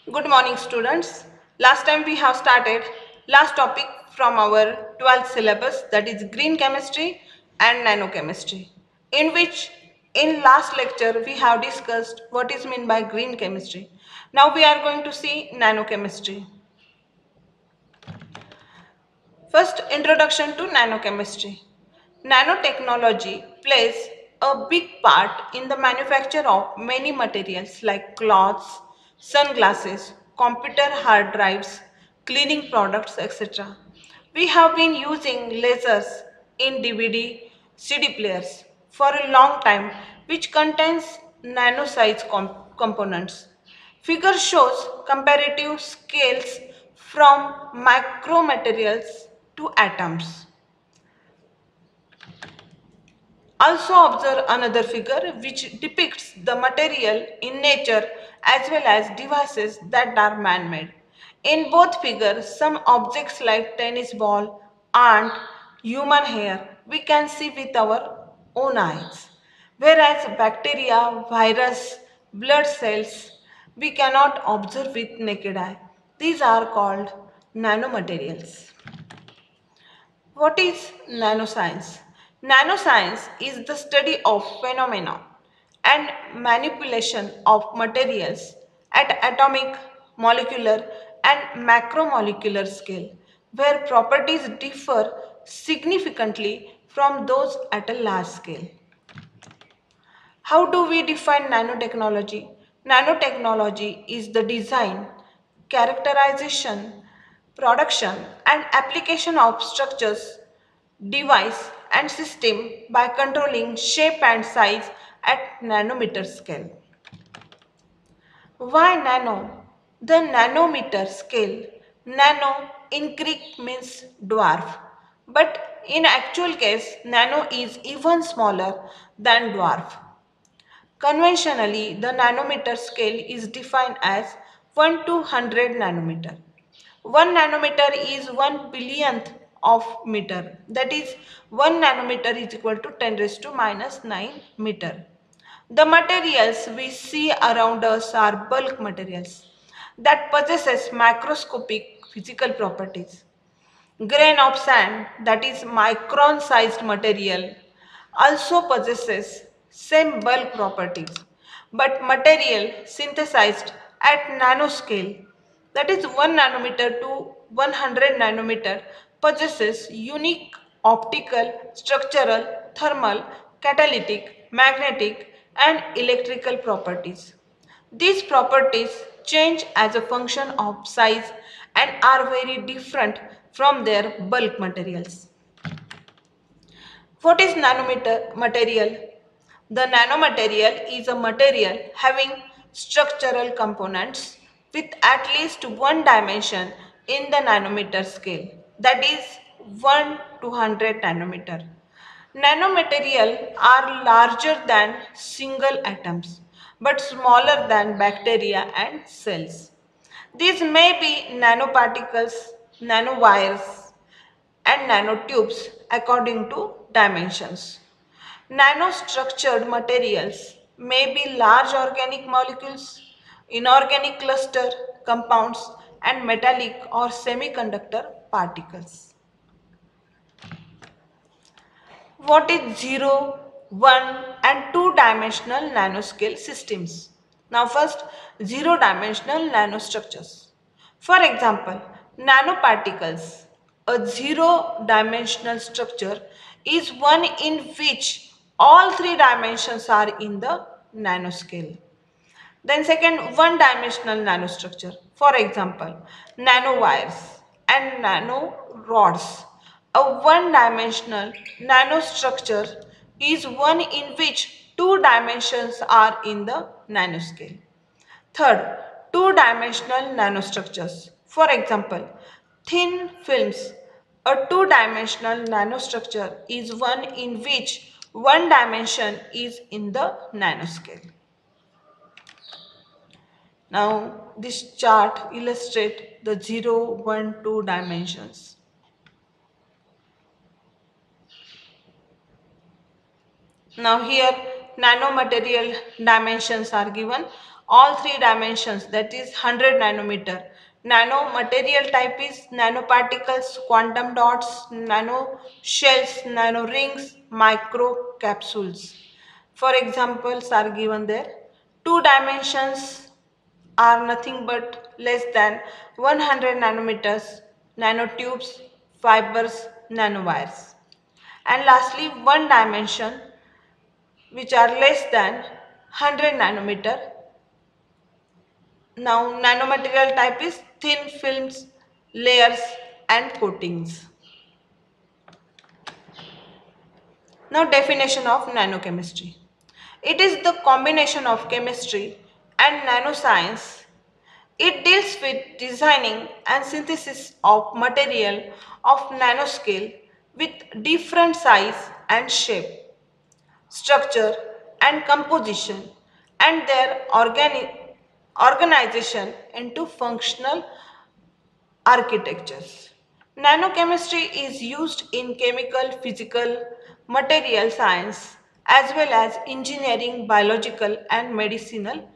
Good morning, students. Last time we have started last topic from our 12th syllabus, that is green chemistry and nanochemistry, in which in last lecture we have discussed what is meant by green chemistry. Now we are going to see nanochemistry. First, introduction to nanochemistry. Nanotechnology plays a big part in the manufacture of many materials like cloths, sunglasses, computer hard drives, cleaning products, etc. We have been using lasers in DVD, CD players for a long time, which contains nano-size components. Figure shows comparative scales from micromaterials to atoms. Also observe another figure which depicts the material in nature as well as devices that are man-made. In both figures, some objects like tennis ball, ant, human hair, we can see with our own eyes. Whereas bacteria, virus, blood cells, we cannot observe with naked eye. These are called nanomaterials. What is nanoscience? Nanoscience is the study of phenomena and manipulation of materials at atomic, molecular and macromolecular scale, where properties differ significantly from those at a large scale. How do we define nanotechnology? Nanotechnology is the design, characterization, production and application of structures, device and system by controlling shape and size at nanometer scale. Why nano? The nanometer scale. Nano in Greek means dwarf. But in actual case, nano is even smaller than dwarf. Conventionally, the nanometer scale is defined as 1 to 100 nanometer. 1 nanometer is 1 billionth of meter. That is 1 nanometer is equal to 10 raised to minus 9 meter. The materials we see around us are bulk materials that possesses microscopic physical properties. Grain of sand, that is micron sized material, also possesses same bulk properties, but material synthesized at nanoscale, that is 1 nanometer to 100 nanometer, possesses unique optical, structural, thermal, catalytic, magnetic and electrical properties. These properties change as a function of size and are very different from their bulk materials. What is nanometer material? The nanomaterial is a material having structural components with at least one dimension in the nanometer scale, that is 1 to 100 nanometer. Nanomaterial are larger than single atoms but smaller than bacteria and cells. These may be nanoparticles, nanowires, and nanotubes according to dimensions. Nanostructured materials may be large organic molecules, inorganic cluster compounds, and metallic or semiconductor particles. What is 0, 1 and 2 dimensional nanoscale systems? Now first, 0 dimensional nanostructures. For example, nanoparticles. A 0 dimensional structure is one in which all 3 dimensions are in the nanoscale. Then second, one dimensional nanostructure. For example, nanowires and nanorods. A one dimensional nanostructure is one in which two dimensions are in the nanoscale. Third, two-dimensional nanostructures. For example, thin films. A two-dimensional nanostructure is one in which one dimension is in the nanoscale. Now, this chart illustrates the 0, 1, 2 dimensions. Now here nanomaterial dimensions are given. all three dimensions, that is 100 nanometer. Nano material type is nanoparticles, quantum dots, nano shells, nano rings, micro capsules. For examples are given there. Two dimensions are nothing but less than 100 nanometers, nanotubes, fibers, nanowires. And lastly, one dimension which are less than 100 nanometer. Now, nanomaterial type is thin films, layers and coatings. Now, definition of nanochemistry. It is the combination of chemistry and nanoscience. It deals with designing and synthesis of material of nanoscale with different size and shape, structure and composition, and their organization into functional architectures. Nanochemistry is used in chemical, physical, material science as well as engineering, biological and medicinal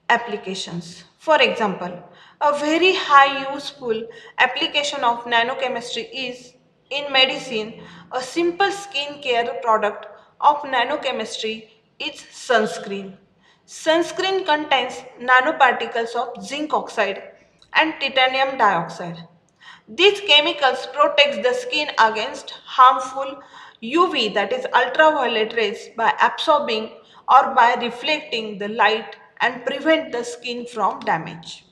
applications. For example, a very high useful application of nanochemistry is in medicine. A simple skin care product of nanochemistry is sunscreen. Sunscreen contains nanoparticles of zinc oxide and titanium dioxide. These chemicals protect the skin against harmful UV, that is ultraviolet rays, by absorbing or by reflecting the light and prevent the skin from damage.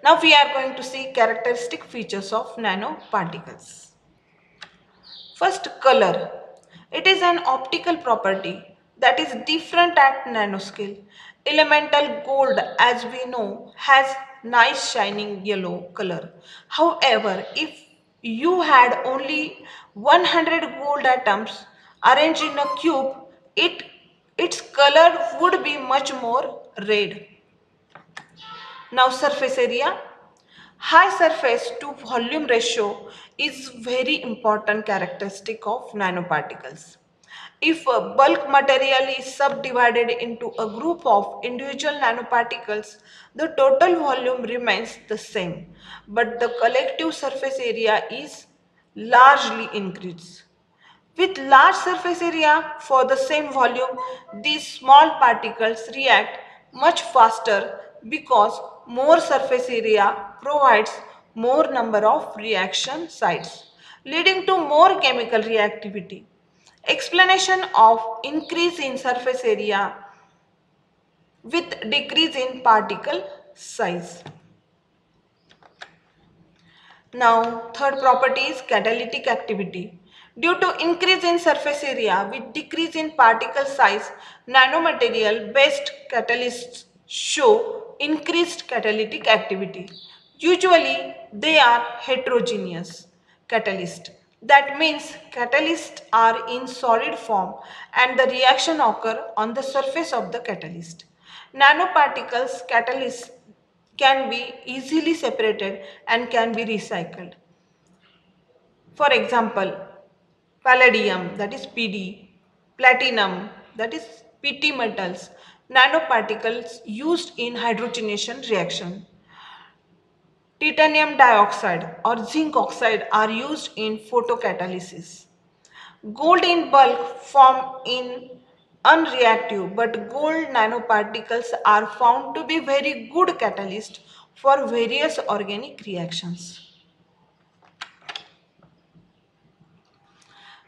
Now we are going to see characteristic features of nanoparticles. First, color. It is an optical property that is different at nanoscale. Elemental gold, as we know, has nice shining yellow color. However, if you had only 100 gold atoms arranged in a cube, its color would be much more red. Now, surface area. High surface to volume ratio is very important characteristic of nanoparticles. If a bulk material is subdivided into a group of individual nanoparticles, the total volume remains the same, but the collective surface area is largely increased. With large surface area for the same volume, these small particles react much faster because more surface area provides more number of reaction sites, leading to more chemical reactivity. Explanation of increase in surface area with decrease in particle size. Now, third property is catalytic activity. Due to increase in surface area with decrease in particle size, nanomaterial based catalysts show increased catalytic activity. Usually, they are heterogeneous catalysts. That means catalysts are in solid form and the reaction occur on the surface of the catalyst. Nanoparticles catalysts can be easily separated and can be recycled. For example, palladium, that is Pd, platinum, that is Pt metals, nanoparticles used in hydrogenation reaction. Titanium dioxide or zinc oxide are used in photocatalysis. Gold in bulk form in unreactive, but gold nanoparticles are found to be very good catalyst for various organic reactions.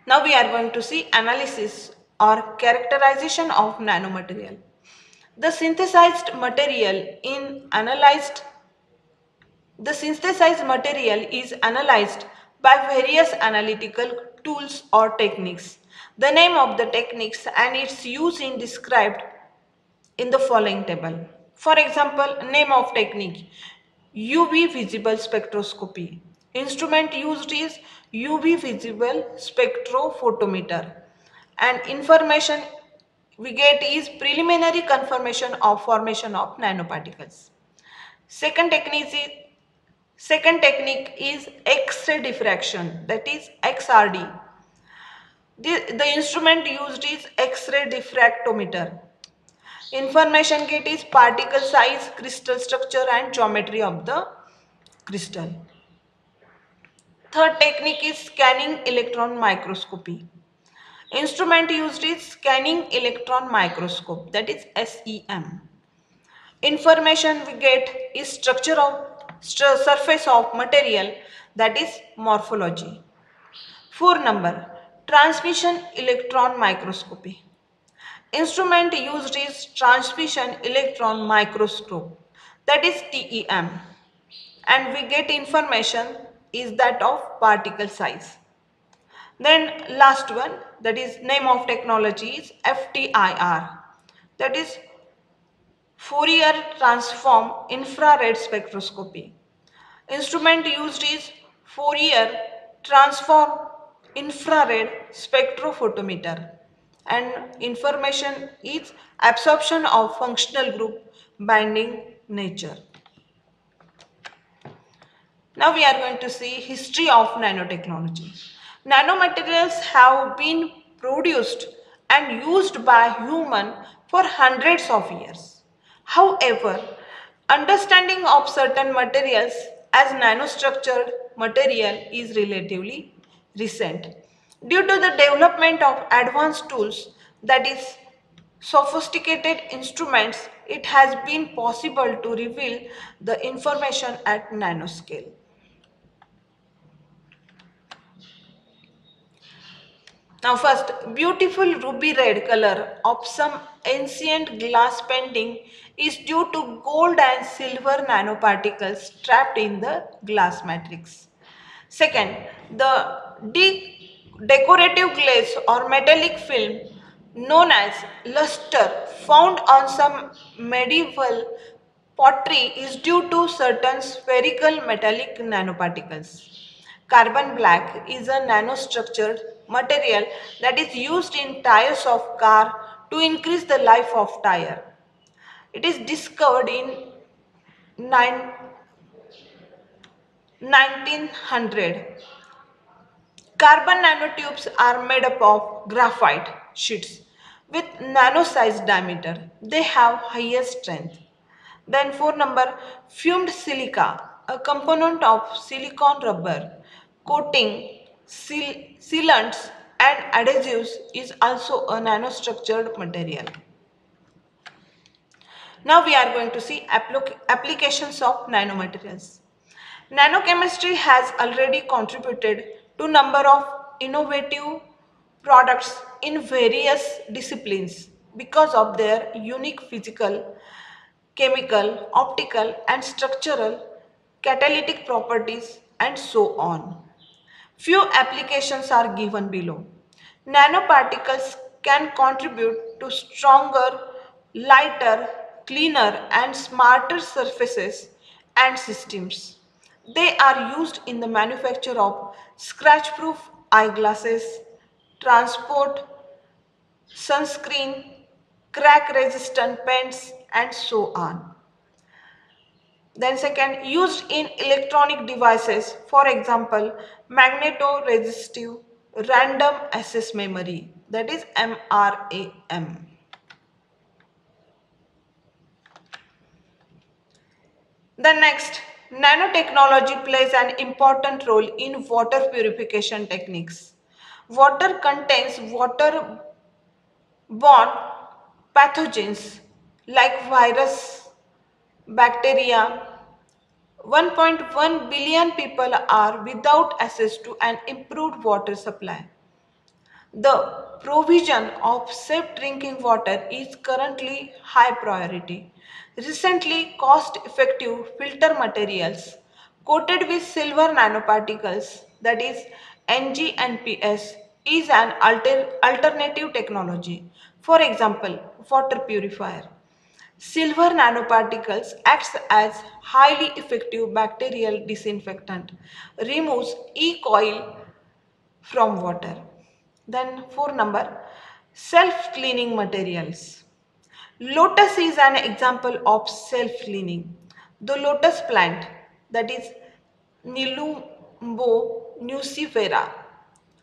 Now we are going to see analysis or characterization of nanomaterial. The synthesized material in analyzed The synthesized material is analyzed by various analytical tools or techniques. The name of the techniques and its use is described in the following table. For example, name of technique: UV visible spectroscopy. Instrument used is UV visible spectrophotometer. And information we get is preliminary confirmation of formation of nanoparticles. Second technique is Second technique is X-ray diffraction, that is XRD. The instrument used is X-ray diffractometer. Information get is particle size, crystal structure and geometry of the crystal. Third technique is scanning electron microscopy. Instrument used is scanning electron microscope, that is SEM. Information we get is structure of surface of material, that is morphology. 4 number, transmission electron microscopy. Instrument used is transmission electron microscope, that is TEM, and we get information is that of particle size. Then last one, that is name of technology is FTIR, that is Fourier transform infrared spectroscopy. Instrument used is Fourier transform infrared spectrophotometer, and information is absorption of functional group binding nature. Now we are going to see history of nanotechnology. Nanomaterials have been produced and used by human for hundreds of years. However, understanding of certain materials as nanostructured material is relatively recent. Due to the development of advanced tools, that is sophisticated instruments, it has been possible to reveal the information at nanoscale. Now first, beautiful ruby red color of some ancient glass painting is due to gold and silver nanoparticles trapped in the glass matrix. Second, the decorative glaze or metallic film known as luster found on some medieval pottery is due to certain spherical metallic nanoparticles. Carbon black is a nanostructured material that is used in tires of car to increase the life of tire. It is discovered in 1900. Carbon nanotubes are made up of graphite sheets with nano-sized diameter. They have higher strength. Then 4 number, fumed silica, a component of silicon rubber coating, sealants and adhesives is also a nanostructured material. Now we are going to see applications of nanomaterials. Nanochemistry has already contributed to number of innovative products in various disciplines because of their unique physical, chemical, optical and structural, catalytic properties and so on. Few applications are given below. Nanoparticles can contribute to stronger, lighter, cleaner and smarter surfaces and systems. They are used in the manufacture of scratch-proof eyeglasses, transport, sunscreen, crack-resistant pens and so on. Then second, used in electronic devices, for example, magneto-resistive random access memory, that is MRAM. The next, nanotechnology plays an important role in water purification techniques. Water contains water-borne pathogens like virus, bacteria. 1.1 billion people are without access to an improved water supply. The provision of safe drinking water is currently high priority. Recently, cost-effective filter materials coated with silver nanoparticles, that is NGNPS, is an alternative technology. For example, water purifier. Silver nanoparticles acts as highly effective bacterial disinfectant, removes E. coli from water. Then 4 number, self-cleaning materials. Lotus is an example of self-cleaning. The lotus plant, that is Nilumbo nucifera,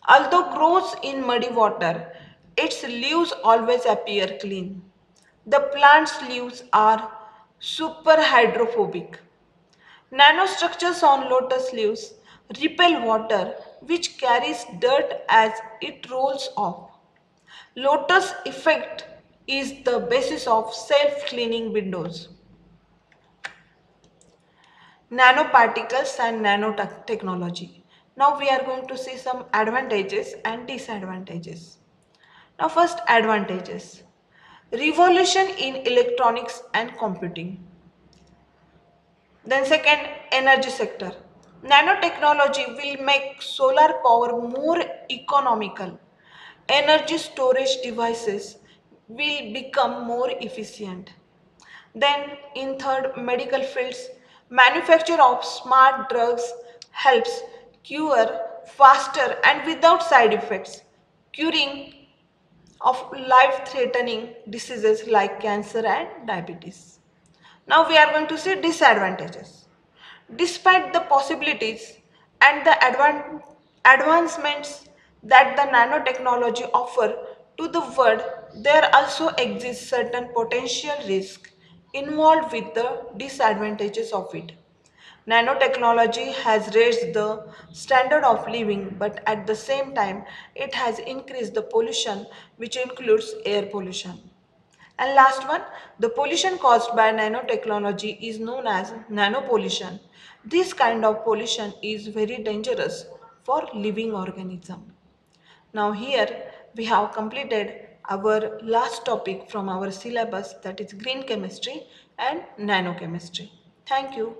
although grows in muddy water, its leaves always appear clean. The plant's leaves are super hydrophobic. Nanostructures on lotus leaves repel water which carries dirt as it rolls off. Lotus effect is the basis of self-cleaning windows. Nanoparticles and nanotechnology. Now we are going to see some advantages and disadvantages. Now first advantages. Revolution in electronics and computing. Then second, energy sector. Nanotechnology will make solar power more economical. Energy storage devices will become more efficient. Then in third, medical fields, manufacture of smart drugs helps cure faster and without side effects, curing of life-threatening diseases like cancer and diabetes. Now we are going to see disadvantages. Despite the possibilities and the advancements that the nanotechnology offer to the world, there also exists certain potential risk involved with the disadvantages of it. Nanotechnology has raised the standard of living, but at the same time, it has increased the pollution, which includes air pollution. And last one, the pollution caused by nanotechnology is known as nanopollution. This kind of pollution is very dangerous for living organism. Now here we have completed our last topic from our syllabus, that is green chemistry and nanochemistry. Thank you.